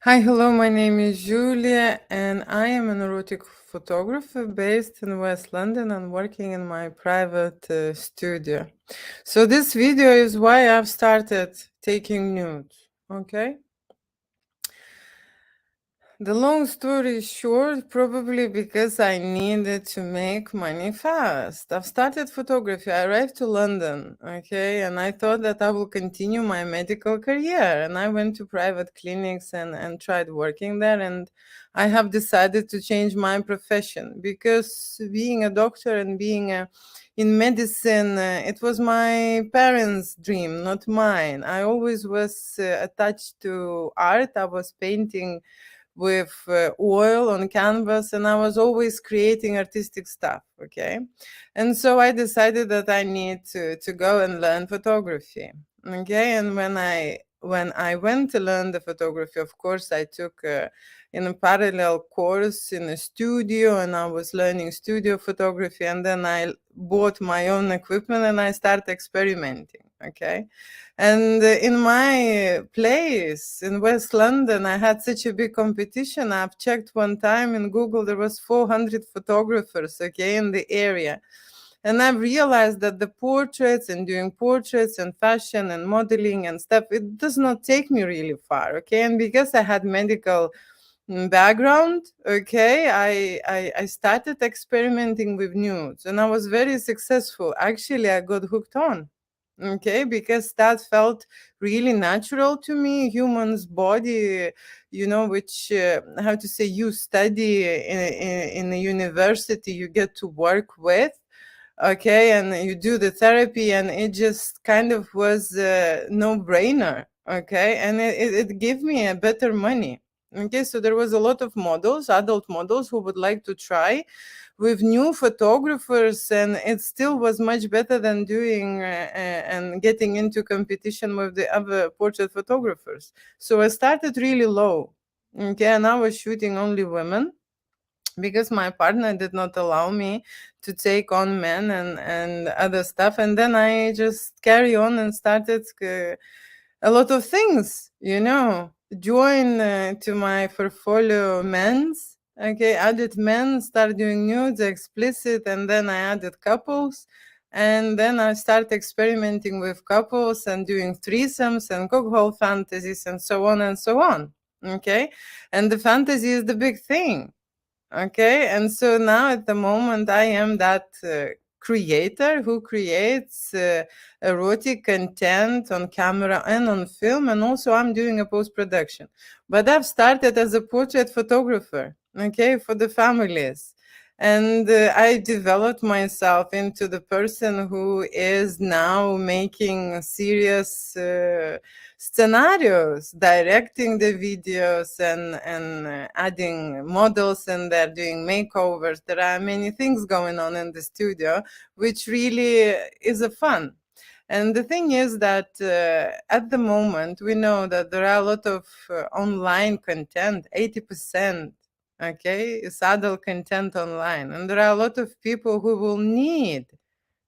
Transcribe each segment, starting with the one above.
Hi, hello, my name is Julia, and I am an erotic photographer based in West London and working in my private studio. So, this video is why I've started taking nudes, okay? The long story short, probably because I needed to make money fast. I've started photography. I arrived to London, okay, and I thought that I will continue my medical career. And I went to private clinics and tried working there. And I have decided to change my profession because being a doctor and being in medicine, it was my parents' dream, not mine. I always was attached to art. I was painting with oil on canvas, and I was always creating artistic stuff, okay? And so I decided that I need to go and learn photography, okay? And when I went to learn the photography, of course I took in a parallel course in a studio, and I was learning studio photography, and then I bought my own equipment and I started experimenting, okay? And in my place in West London, I had such a big competition. I've checked one time in Google, there was 400 photographers, okay, in the area. And I've realized that the portraits and doing portraits and fashion and modeling and stuff, it does not take me really far, okay? And because I had medical background, okay, I started experimenting with nudes and I was very successful. Actually, I got hooked on, okay, because that felt really natural to me. Human's body, which how to say, you study in a university, you get to work with, okay, and you do the therapy, and it just kind of was a no-brainer, okay, and it gave me a better money. Okay, so there was a lot of models, adult models, who would like to try with new photographers, and it still was much better than doing and getting into competition with the other portrait photographers. So I started really low, okay, and I was shooting only women because my partner did not allow me to take on men and other stuff. And then I just carry on and started a lot of things, join to my portfolio men's, okay, added men, start doing nudes, explicit, and then I added couples. And then I start experimenting with couples and doing threesomes and cookhole fantasies and so on and so on. Okay. And the fantasy is the big thing. Okay, and so now at the moment I am that creator who creates erotic content on camera and on film, and also I'm doing a post production. But I've started as a portrait photographer, okay, for the families. And I developed myself into the person who is now making serious scenarios, directing the videos, and adding models, and they're doing makeovers. There are many things going on in the studio, which really is a fun. And the thing is that at the moment, we know that there are a lot of online content, 80%, okay, is adult content online. And there are a lot of people who will need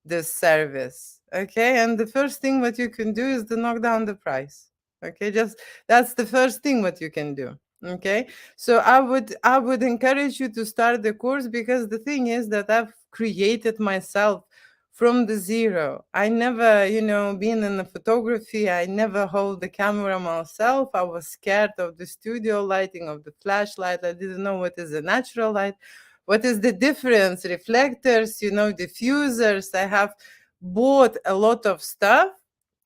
this service, okay? And the first thing what you can do is to knock down the price, okay? Just that's the first thing what you can do, okay? So I would encourage you to start the course, because the thing is that I've created myself from the zero. I never, been in the photography. I never hold the camera myself. I was scared of the studio lighting, of the flashlight. I didn't know what is a natural light, what is the difference, reflectors, diffusers. I have bought a lot of stuff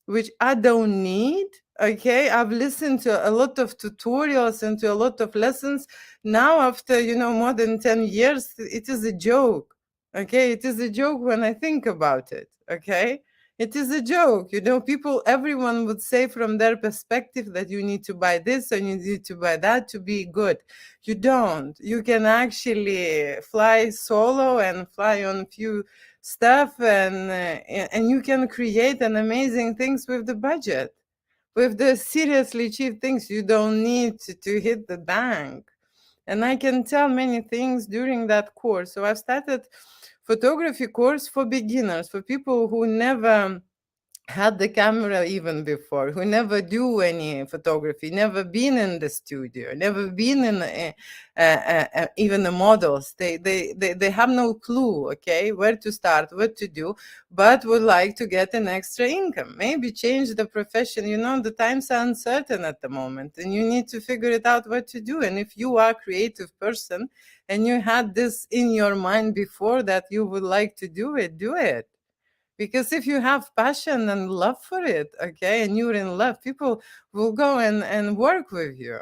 which I don't need. Okay, I've listened to a lot of tutorials and to a lot of lessons. Now, after more than 10 years, it is a joke. Okay, it is a joke when I think about it. Okay, it is a joke. Everyone would say from their perspective that you need to buy this and you need to buy that to be good. You don't. You can actually fly solo and fly on few stuff, and you can create an amazing things with the budget. With the seriously cheap things, you don't need to hit the bank. And I can tell many things during that course. So I've started photography course for beginners, for people who never had the camera even before, who never do any photography, never been in the studio, never been in even the models. They have no clue, okay, where to start, what to do, but would like to get an extra income, maybe change the profession. You know, the times are uncertain at the moment, and you need to figure it out what to do. And if you are a creative person and you had this in your mind before that you would like to do it, do it. Because if you have passion and love for it, okay, and you're in love, people will go and work with you.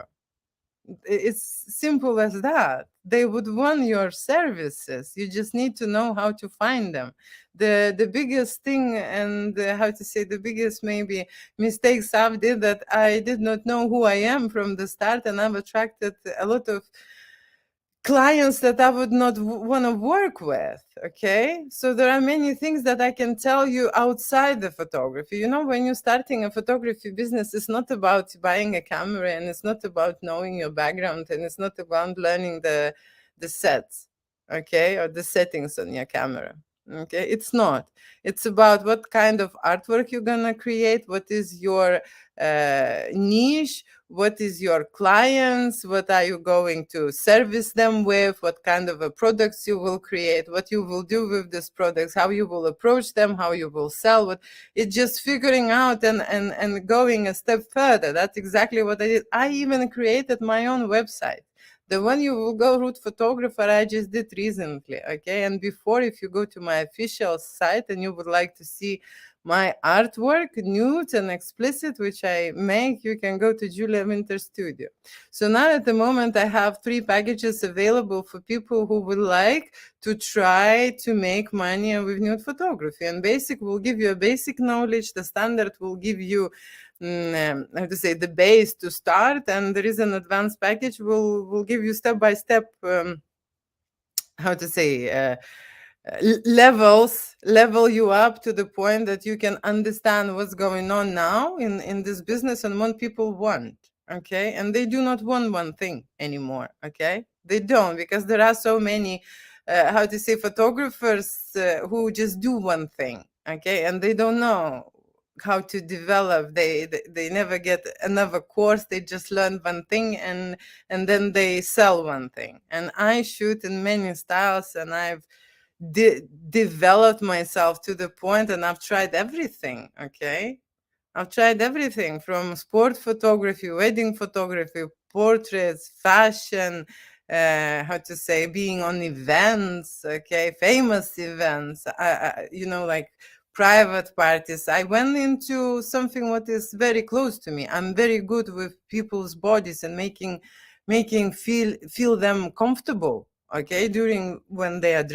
It's simple as that. They would want your services. You just need to know how to find them. The biggest thing, and how to say, the biggest maybe mistakes I've did, that I did not know who I am from the start, and I've attracted a lot of clients that I would not want to work with. Okay. So there are many things that I can tell you outside the photography. You know, when you're starting a photography business, it's not about buying a camera, and it's not about knowing your background, and it's not about learning the sets, okay, or the settings on your camera. Okay. It's not. It's about what kind of artwork you're going to create, what is your niche, what is your clients, what are you going to service them with, what kind of a products you will create, what you will do with these products, how you will approach them, how you will sell. What it's just figuring out and going a step further. That's exactly what I did. I even created my own website. The one you will go root photographer, I just did recently. Okay. And before, if you go to my official site and you would like to see my artwork, nude and explicit, which I make, you can go to Julia Winter Studio. So now at the moment, I have 3 packages available for people who would like to try to make money with nude photography. And basic will give you a basic knowledge. The standard will give you how to say, the base to start, and there is an advanced package will give you step by step, how to say, level you up to the point that you can understand what's going on now in this business and what people want. Okay. And they do not want one thing anymore. Okay. They don't, because there are so many how to say, photographers who just do one thing. Okay. And they don't know how to develop. They never get another course. They just learn one thing, and then they sell one thing. And I shoot in many styles, and I've developed myself to the point, and I've tried everything. Okay. I've tried everything from sport photography, wedding photography, portraits, fashion, how to say, being on events, okay, famous events, you know, like private parties. I went into something what is very close to me. I'm very good with people's bodies and making feel them comfortable, okay, during when they are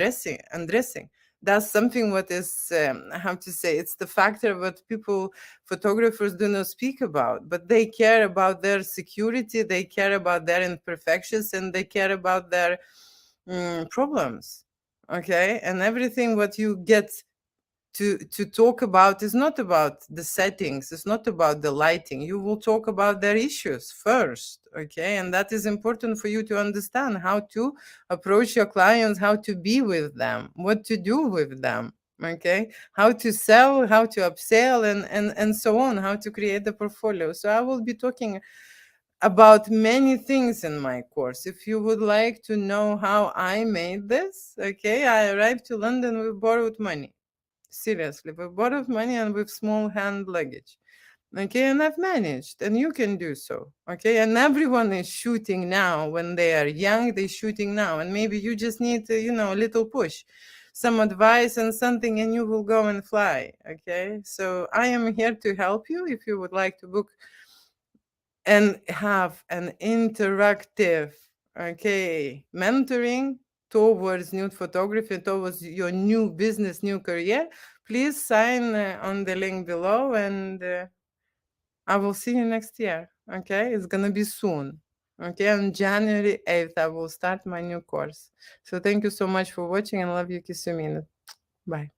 undressing. That's something what is how to say, it's the factor what people, photographers, do not speak about, but they care about their security, they care about their imperfections, and they care about their problems. Okay. And everything what you get to talk about is not about the settings, it's not about the lighting. You will talk about their issues first. Okay. And that is important for you to understand how to approach your clients, how to be with them, what to do with them. Okay. How to sell, how to upsell, and so on, how to create the portfolio. So I will be talking about many things in my course. If you would like to know how I made this, okay, I arrived to London with borrowed money. Seriously, with borrowed money and with small hand luggage. Okay, and I've managed, and you can do so. Okay, and everyone is shooting now. When they are young, they're shooting now, and maybe you just need, a little push, some advice and something, and you will go and fly. Okay, so I am here to help you if you would like to book and have an interactive, okay, mentoring towards nude photography, towards your new business, new career. Please sign on the link below, and I will see you next year. Okay, it's gonna be soon. Okay, on January 8th, I will start my new course. So thank you so much for watching, and love you, kiss you, minute. Bye.